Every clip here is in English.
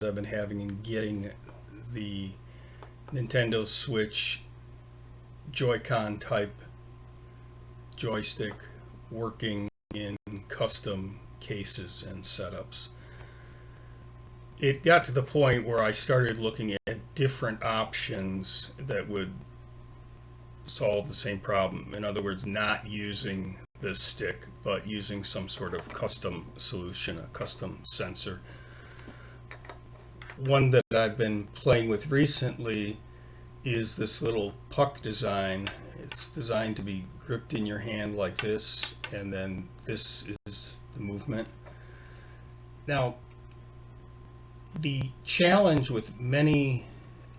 I've been having in getting the Nintendo Switch JoyCon type joystick working in custom cases and setups. It got to the point where I started looking at different options that would solve the same problem. In other words, not using this stick, but using some sort of custom solution, a custom sensor. One that I've been playing with recently is this little puck design. It's designed to be gripped in your hand like this, and then this is the movement. Now, the challenge with many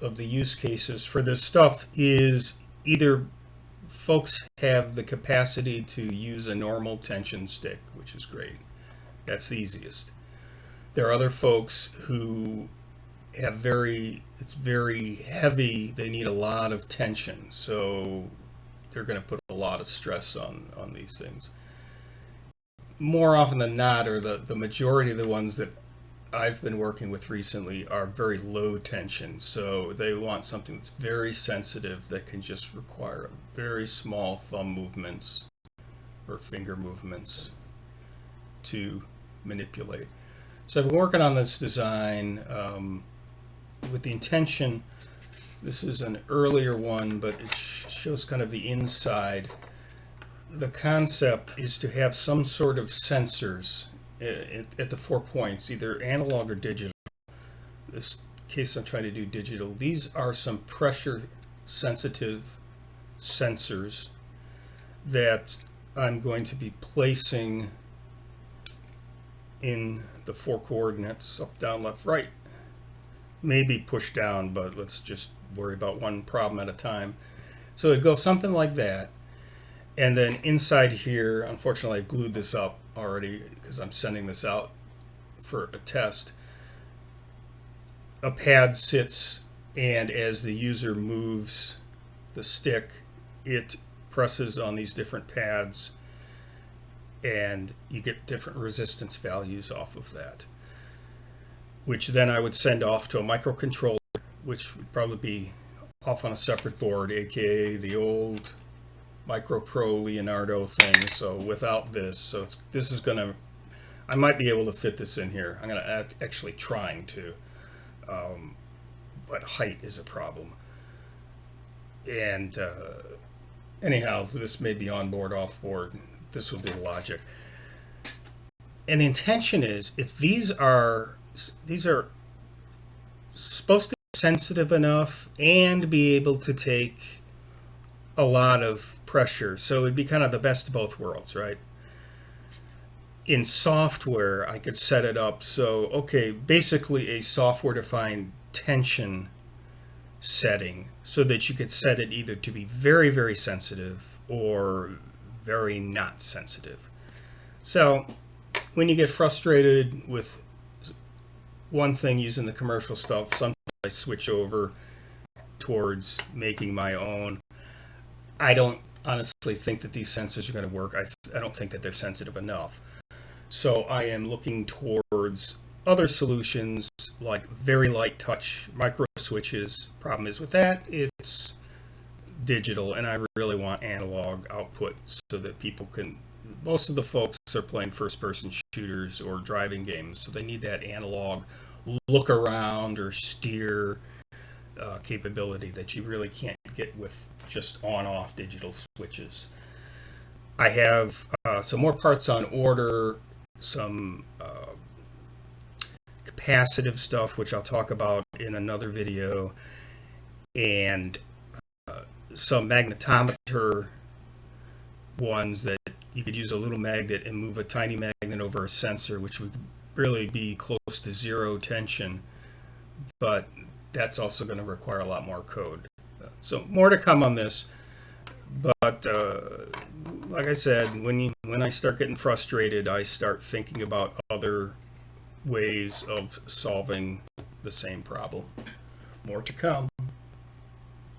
of the use cases for this stuff is either folks have the capacity to use a normal tension stick, which is great. That's the easiest. There are other folks who have it's very heavy. They need a lot of tension, so they're going to put a lot of stress on these things. More often than not, or the majority of the ones that I've been working with recently are very low tension, so they want something that's very sensitive that can just require very small thumb movements or finger movements to manipulate. So I've been working on this design with the intention. This is an earlier one, but it shows kind of the inside. The concept is to have some sort of sensors at the 4 points, either analog or digital. This case I'm trying to do digital. These are some pressure sensitive sensors that I'm going to be placing in the 4 coordinates, up, down, left, right. Maybe push down, but let's just worry about one problem at a time. So it'd go something like that. And then inside here, unfortunately I glued this up already because I'm sending this out for a test. A pad sits, and as the user moves the stick, it presses on these different pads, and you get different resistance values off of that, which then I would send off to a microcontroller, which would probably be off on a separate board, aka the old Micro Pro Leonardo thing. So without this, this is gonna, I might be able to fit this in here. I'm gonna actually trying to, but height is a problem. And anyhow, this may be on board, off board. This will be the logic. And the intention is, if these are supposed to be sensitive enough and be able to take a lot of pressure, so it'd be kind of the best of both worlds, right? In software, I could set it up so, okay, basically a software-defined tension setting, so that you could set it either to be very, very sensitive or very not sensitive. So when you get frustrated with one thing using the commercial stuff, sometimes I switch over towards making my own. I don't honestly think that these sensors are going to work. I don't think that they're sensitive enough. So I am looking towards other solutions like very light touch micro switches. Problem is with that, it's digital, and I really want analog output so that people can, most of the folks are playing first person shooters or driving games, so they need that analog look around or steer capability that you really can't get with just on-off digital switches. I have some more parts on order, some capacitive stuff, which I'll talk about in another video, and some magnetometer ones that you could use a little magnet and move a tiny magnet over a sensor, which would really be close to zero tension, but that's also going to require a lot more code. So more to come on this, but like I said, when I start getting frustrated, I start thinking about other ways of solving the same problem. More to come.